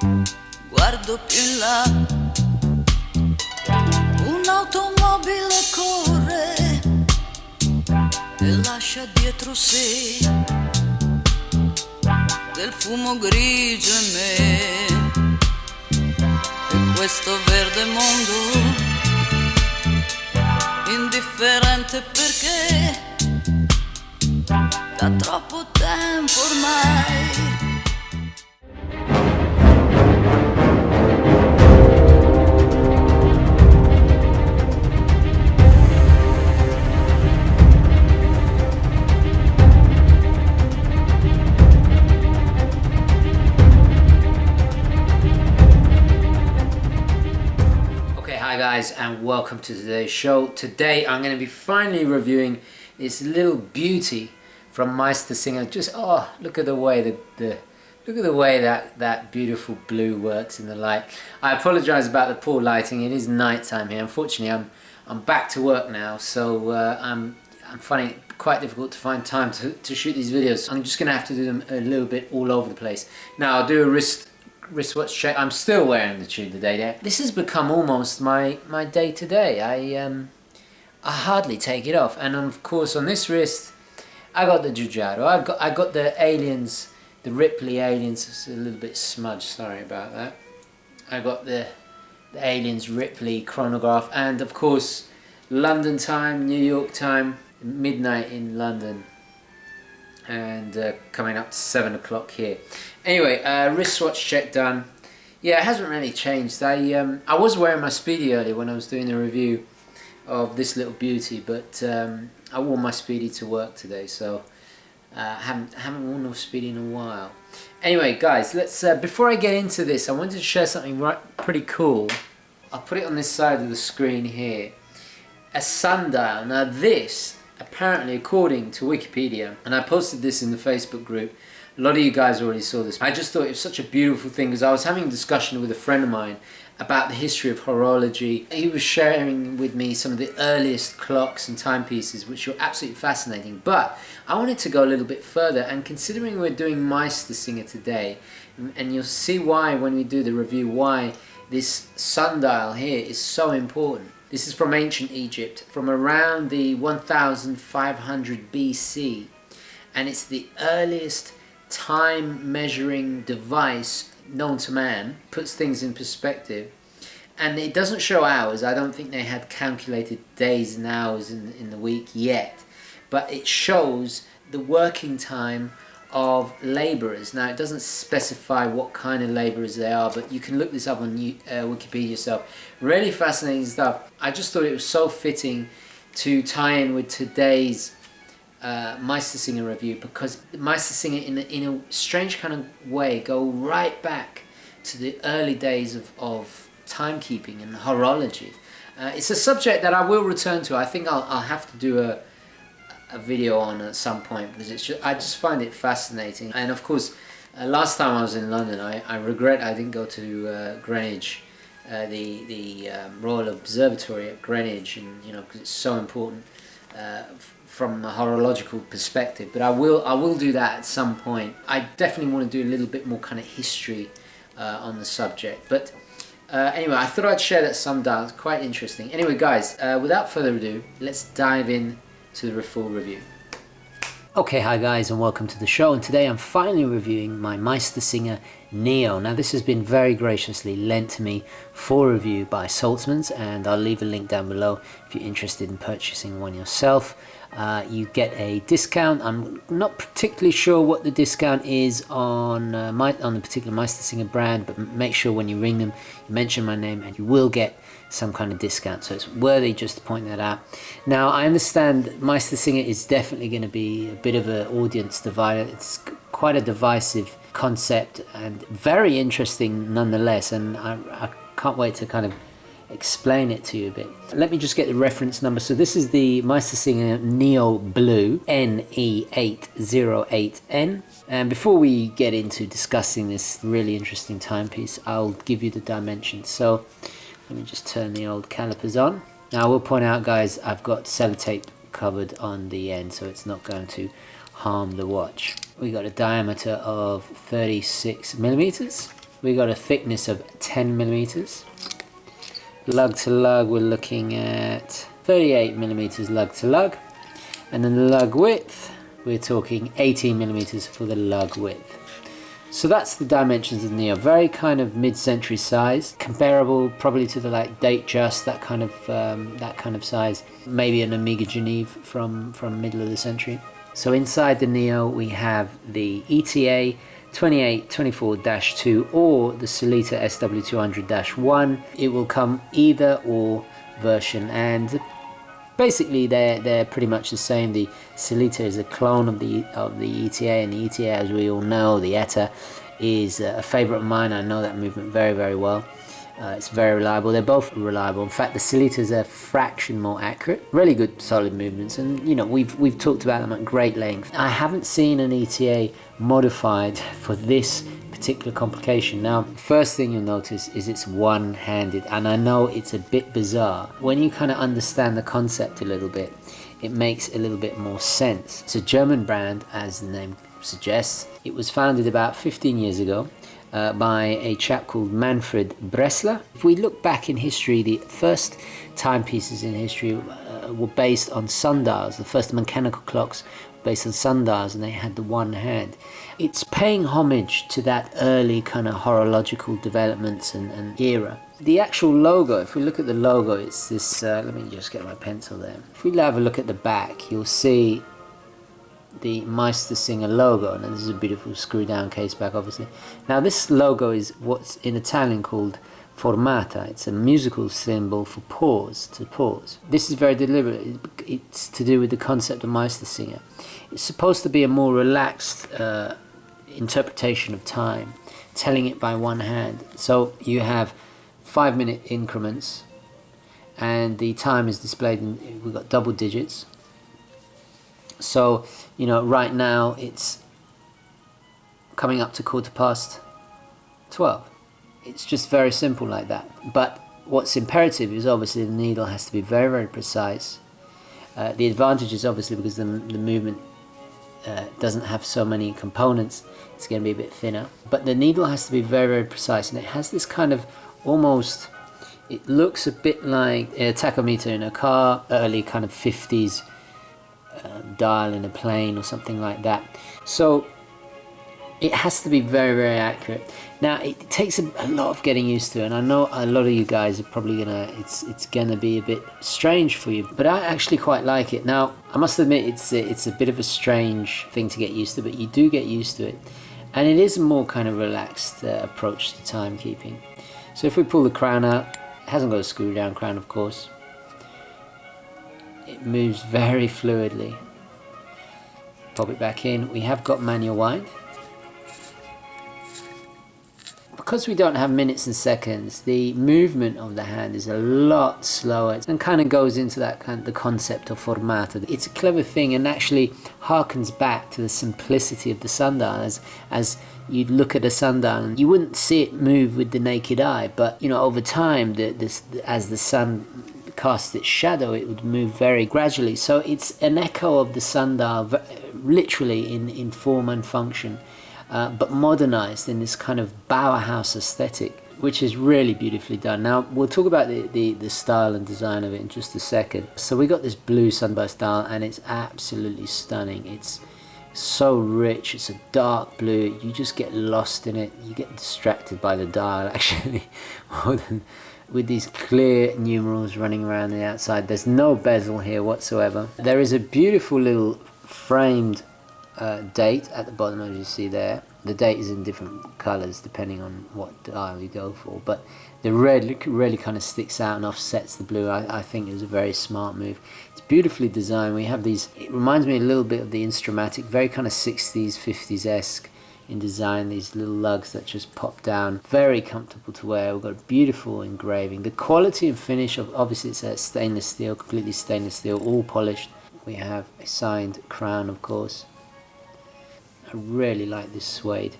Guardo più in là, un'automobile corre e lascia dietro sé del fumo grigio in me. E questo verde mondo indifferente perché da troppo tempo ormai. Hi guys, and welcome to today's show. Today I'm going to be finally reviewing this little beauty from MeisterSinger. Just look at the way that beautiful blue works in the light. I apologize about the poor lighting. It is night time here. Unfortunately, I'm back to work now, so I'm finding it quite difficult to find time to shoot these videos. I'm just going to have to do them a little bit all over the place. Now I'll do a wristwatch check. I'm still wearing the tube today. This has become almost my day to day. I hardly take it off, and of course on this wrist I got the Giugiaro. I got the aliens, the Ripley aliens. It's a little bit smudged, sorry about that. I got the aliens Ripley chronograph, and of course London time, New York time, midnight in London, and coming up to 7 o'clock here. Anyway, wristwatch check done. Yeah, it hasn't really changed. I was wearing my Speedy earlier when I was doing the review of this little beauty, but I wore my Speedy to work today, so haven't worn no Speedy in a while. Anyway, guys, let's before I get into this, I wanted to share something pretty cool. I'll put it on this side of the screen here. A sundial. Now this, apparently, according to Wikipedia, and I posted this in the Facebook group, a lot of you guys already saw this. I just thought it was such a beautiful thing because I was having a discussion with a friend of mine about the history of horology. He was sharing with me some of the earliest clocks and timepieces, which were absolutely fascinating. But I wanted to go a little bit further, and considering we're doing MeisterSinger today, and you'll see why when we do the review, why this sundial here is so important. This is from ancient Egypt, from around the 1500 BC, and it's the earliest time measuring device known to man. Puts things in perspective, and it doesn't show hours. I don't think they had calculated days and hours in the week yet, but it shows the working time of labourers. Now it doesn't specify what kind of labourers they are, but you can look this up on Wikipedia yourself. Really fascinating stuff. I just thought it was so fitting to tie in with today's MeisterSinger review, because MeisterSinger in a strange kind of way go right back to the early days of timekeeping and horology. It's a subject that I will return to. I think I'll have to do a video on at some point, because I just find it fascinating. And of course, last time I was in London, I regret I didn't go to Greenwich, the Royal Observatory at Greenwich, and because it's so important from a horological perspective. But I will do that at some point. I definitely want to do a little bit more kind of history on the subject. But anyway, I thought I'd share that sundial. It's quite interesting. Anyway, guys, without further ado, let's dive in to the full review. Okay, hi guys, and welcome to the show. And today I'm finally reviewing my MeisterSinger Neo. Now this has been very graciously lent to me for review by Saltzman's, and I'll leave a link down below if you're interested in purchasing one yourself. You get a discount. I'm not particularly sure what the discount is on the particular MeisterSinger brand, but make sure when you ring them, you mention my name, and you will get some kind of discount. So it's worthy just to point that out. Now I understand MeisterSinger is definitely going to be a bit of an audience divider. It's quite a divisive concept and very interesting nonetheless, and I can't wait to kind of explain it to you a bit. Let me just get the reference number. So this is the MeisterSinger Neo Blue NE908N. And before we get into discussing this really interesting timepiece, I'll give you the dimensions. So let me just turn the old calipers on. Now I will point out, guys, I've got sellotape covered on the end, so it's not going to harm the watch. We got a diameter of 36 millimeters, We got a thickness of 10 millimeters. Lug to lug, we're looking at 38 millimeters lug to lug. And then the lug width, we're talking 18 millimeters for the lug width. So that's the dimensions of the Neo. Very kind of mid-century size, comparable probably to the like Datejust, that kind of size. Maybe an Omega Geneve from middle of the century. So inside the Neo we have the ETA 2824-2 or the Sellita SW200-1. It will come either or version, and basically they're pretty much the same. The Sellita is a clone of the ETA, and the ETA, as we all know, the ETA, is a favorite of mine. I know that movement very, very well. It's very reliable. They're both reliable. In fact, the Sellita is a fraction more accurate. Really good, solid movements, and you know we've talked about them at great length. I haven't seen an ETA modified for this particular complication. Now, first thing you'll notice is it's one-handed, and I know it's a bit bizarre. When you kind of understand the concept a little bit, it makes a little bit more sense. It's a German brand, as the name suggests. It was founded about 15 years ago by a chap called Manfred Bressler. If we look back in history, the first timepieces in history were based on sundials. The first mechanical clocks were based on sundials, and they had the one hand. It's paying homage to that early kind of horological developments and era. The actual logo, if we look at the logo, it's this, let me just get my pencil there. If we have a look at the back, you'll see the MeisterSinger logo, and this is a beautiful screw down case back, obviously. Now this logo is what's in Italian called Formata. It's a musical symbol for pause, to pause. This is very deliberate. It's to do with the concept of MeisterSinger. It's supposed to be a more relaxed interpretation of time, telling it by one hand. So you have 5-minute increments, and the time is displayed in, we've got double digits. So, you know, right now it's coming up to 12:15. It's just very simple like that. But what's imperative is obviously the needle has to be very, very precise. The advantage is obviously because the movement doesn't have so many components, it's going to be a bit thinner. But the needle has to be very, very precise, and it has this kind of almost, it looks a bit like a tachometer in a car, early kind of 50s dial in a plane or something like that. So it has to be very, very accurate. Now it takes a lot of getting used to, and I know a lot of you guys are probably gonna, it's gonna be a bit strange for you, but I actually quite like it. Now I must admit it's a bit of a strange thing to get used to, but you do get used to it, and it is a more kind of relaxed approach to timekeeping. So if we pull the crown out, it hasn't got a screw down crown, of course. It moves very fluidly. Pop it back in. We have got manual wind. Because we don't have minutes and seconds, the movement of the hand is a lot slower and kind of goes into that kind of the concept of formata. It's a clever thing and actually harkens back to the simplicity of the sundial. As you'd look at a sundial and you wouldn't see it move with the naked eye, but you know, over time, as the sun cast its shadow, it would move very gradually. So it's an echo of the sundial, literally in form and function, but modernized in this kind of Bauhaus aesthetic, which is really beautifully done. Now we'll talk about the style and design of it in just a second. So we got this blue sunburst dial, and it's absolutely stunning. It's so rich. It's a dark blue. You just get lost in it. You get distracted by the dial, actually, more than with these clear numerals running around the outside. There's no bezel here whatsoever. There is a beautiful little framed date at the bottom, as you see there. The date is in different colors depending on what dial you go for, but the red really kind of sticks out and offsets the blue. I think it was a very smart move. It's beautifully designed. We have these, it reminds me a little bit of the Instrumatic, very kind of 60s, 50s-esque in design, these little lugs that just pop down, very comfortable to wear. We've got a beautiful engraving. The quality and finish of, obviously it's a stainless steel, completely stainless steel, all polished. We have a signed crown, of course. I really like this suede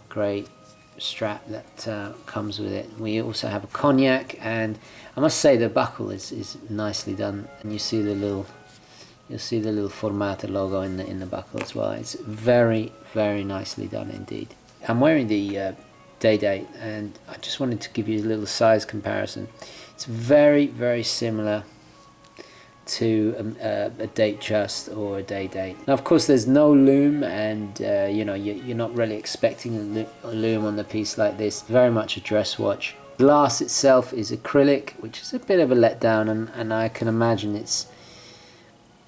grey strap that comes with it. We also have a cognac, and I must say the buckle is nicely done, and you see the little, you'll see the little Formata logo in the buckle as well. It's very, very nicely done indeed. I'm wearing the day date, and I just wanted to give you a little size comparison. It's very, very similar to a date just or a day date. Now of course there's no loom, and you know, you're not really expecting a loom on the piece like this. Very much a dress watch. Glass itself is acrylic, which is a bit of a letdown, and I can imagine it's,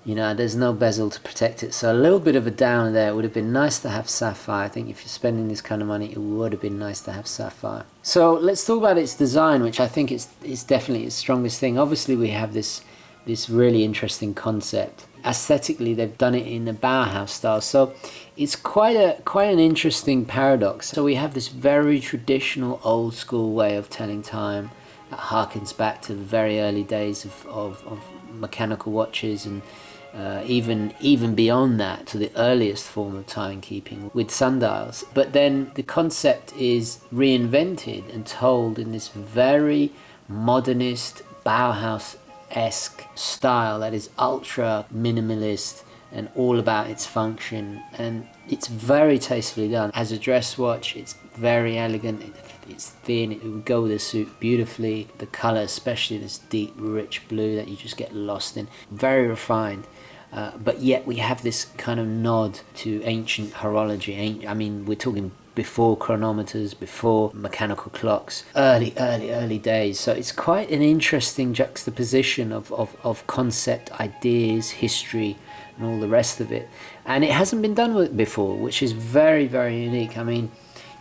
you know, there's no bezel to protect it, so a little bit of a down there. It would have been nice to have sapphire. I think if you're spending this kind of money, it would have been nice to have sapphire. So let's talk about its design, which I think is definitely its strongest thing. Obviously we have this really interesting concept. Aesthetically they've done it in the Bauhaus style, so it's quite an interesting paradox. So we have this very traditional old school way of telling time that harkens back to the very early days of mechanical watches, and even beyond that to the earliest form of timekeeping with sundials. But then the concept is reinvented and told in this very modernist Bauhaus-esque style that is ultra minimalist and all about its function, and it's very tastefully done. As a dress watch, it's very elegant, it's thin, it would go with a suit beautifully. The colour, especially this deep rich blue that you just get lost in, very refined. But yet we have this kind of nod to ancient horology. I mean, we're talking before chronometers, before mechanical clocks, early days. So it's quite an interesting juxtaposition of concept, ideas, history, and all the rest of it. And it hasn't been done with before, which is very, very unique. I mean,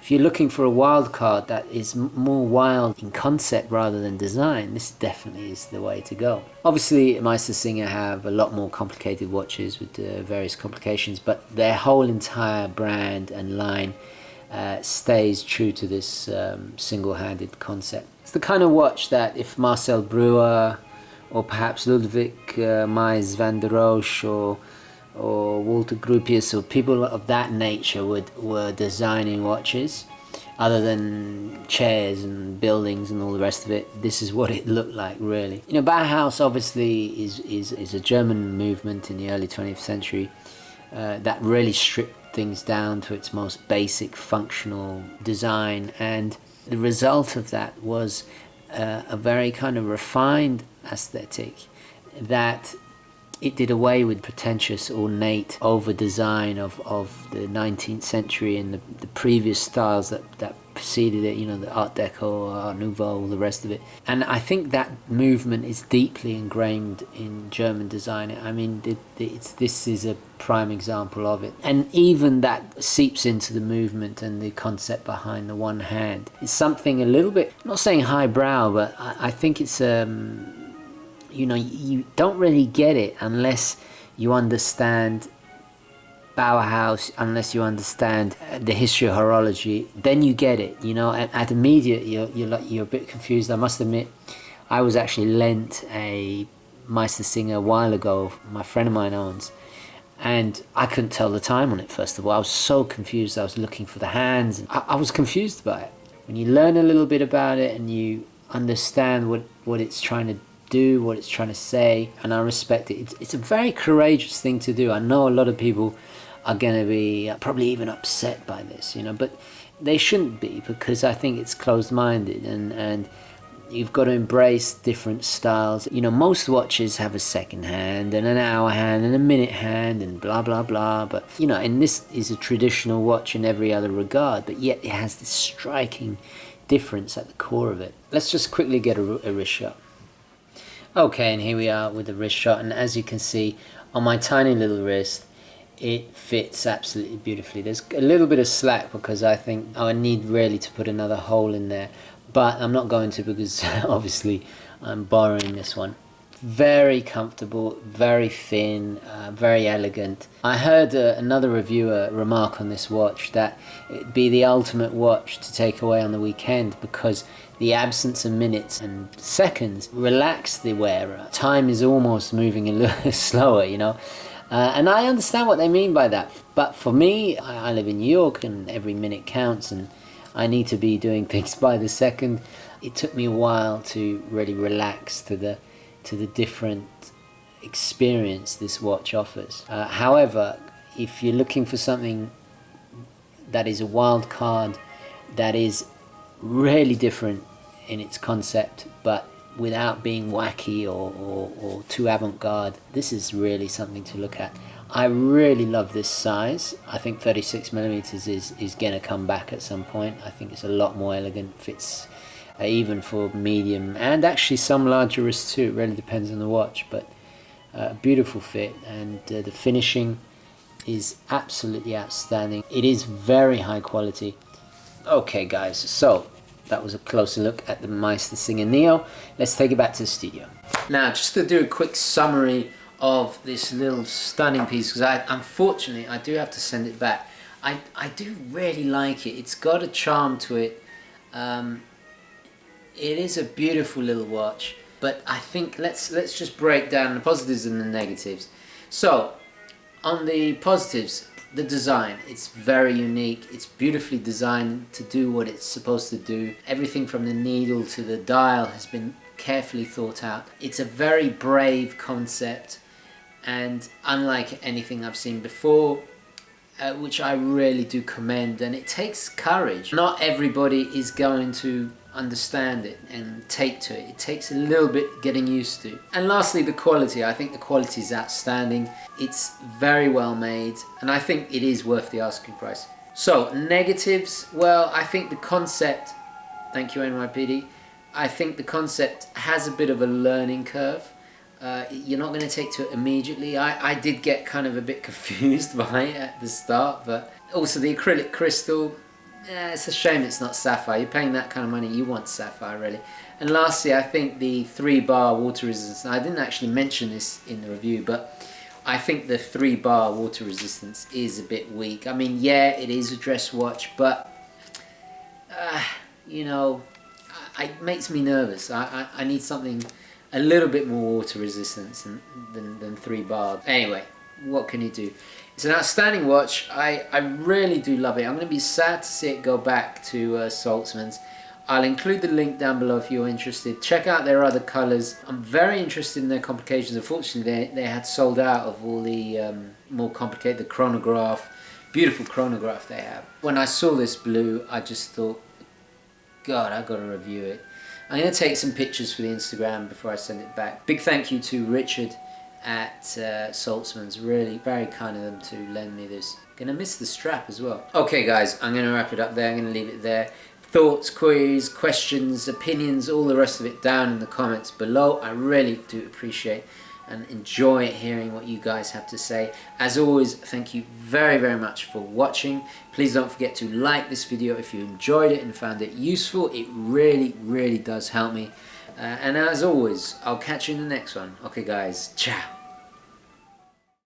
if you're looking for a wild card that is more wild in concept rather than design, this definitely is the way to go. Obviously, MeisterSinger have a lot more complicated watches with various complications, but their whole entire brand and line stays true to this single-handed concept. It's the kind of watch that if Marcel Breuer or perhaps Ludwig Mies van der Rohe or Walter Gropius or people of that nature were designing watches, other than chairs and buildings and all the rest of it, this is what it looked like, really. You know, Bauhaus obviously is a German movement in the early 20th century that really stripped things down to its most basic functional design, and the result of that was a very kind of refined aesthetic that it did away with pretentious, ornate over-design of the 19th century and the previous styles that preceded it, you know, the Art Deco, Art Nouveau, all the rest of it. And I think that movement is deeply ingrained in German design. I mean, this is a prime example of it. And even that seeps into the movement and the concept behind the one hand. It's something a little bit, I'm not saying highbrow, but I think it's you know, you don't really get it unless you understand Bauhaus, unless you understand the history of horology. Then you get it, you know. At immediate, you're a bit confused. I must admit, I was actually lent a MeisterSinger a while ago. My friend of mine owns, and I couldn't tell the time on it. First of all, I was so confused. I was looking for the hands. I was confused by it. When you learn a little bit about it and you understand what it's trying to do, what it's trying to say, and I respect it. It's a very courageous thing to do. I know a lot of people are going to be probably even upset by this, you know, but they shouldn't be, because I think it's closed-minded, and you've got to embrace different styles. You know, most watches have a second hand and an hour hand and a minute hand and blah blah blah, but you know, and this is a traditional watch in every other regard, but yet it has this striking difference at the core of it. Let's just quickly get a wrist shot. Okay, and here we are with the wrist shot, and as you can see on my tiny little wrist, it fits absolutely beautifully. There's a little bit of slack because I think I need really to put another hole in there, but I'm not going to, because obviously I'm borrowing this one. Very comfortable, very thin, very elegant. I heard another reviewer remark on this watch that it'd be the ultimate watch to take away on the weekend, because the absence of minutes and seconds relax the wearer. Time is almost moving a little slower, you know. And I understand what they mean by that. But for me, I live in New York and every minute counts, and I need to be doing things by the second. It took me a while to really relax to the different experience this watch offers. However, if you're looking for something that is a wild card, that is really different in its concept, but without being wacky or too avant-garde. This is really something to look at. I really love this size. I think 36mm is gonna come back at some point. I think it's a lot more elegant, fits even for medium and actually some larger wrists too. It really depends on the watch, but a beautiful fit, and the finishing is absolutely outstanding. It is very high quality. Okay guys, so that was a closer look at the MeisterSinger Neo. Let's take it back to the studio. Now, just to do a quick summary of this little stunning piece, because unfortunately I do have to send it back. I do really like it. It's got a charm to it. It is a beautiful little watch, but I think let's just break down the positives and the negatives. So on the positives, the design, it's very unique. It's beautifully designed to do what it's supposed to do. Everything from the needle to the dial has been carefully thought out. It's a very brave concept, and unlike anything I've seen before, which I really do commend, and it takes courage. Not everybody is going to understand it and take to it. It takes a little bit getting used to. And lastly, the quality. I think the quality is outstanding. It's very well made, and I think it is worth the asking price. So negatives, well, I think the concept, thank you NYPD, I think the concept has a bit of a learning curve. You're not going to take to it immediately. I did get kind of a bit confused by it at the start, but also the acrylic crystal, it's a shame it's not sapphire. You're paying that kind of money, you want sapphire really. And lastly, I think the 3-bar water resistance. Now, I didn't actually mention this in the review, but I think the 3-bar water resistance is a bit weak. I mean, yeah, it is a dress watch, but you know, it makes me nervous. I need something a little bit more water resistance than 3-bar. Anyway, what can you do? It's an outstanding watch. I really do love it. I'm going to be sad to see it go back to Saltzman's. I'll include the link down below if you're interested. Check out their other colours. I'm very interested in their complications. Unfortunately, they had sold out of all the more complicated, the chronograph. Beautiful chronograph they have. When I saw this blue, I just thought, God, I've got to review it. I'm going to take some pictures for the Instagram before I send it back. Big thank you to Richard at Saltzman's. Really very kind of them to lend me this. Gonna miss the strap as well. Okay guys, I'm going to wrap it up there. I'm going to leave it there. Thoughts, queries, questions, opinions, all the rest of it down in the comments below. I really do appreciate and enjoy hearing what you guys have to say. As always, thank you very, very much for watching. Please don't forget to like this video if you enjoyed it and found it useful. It really, really does help me. And as always, I'll catch you in the next one. Okay guys, ciao.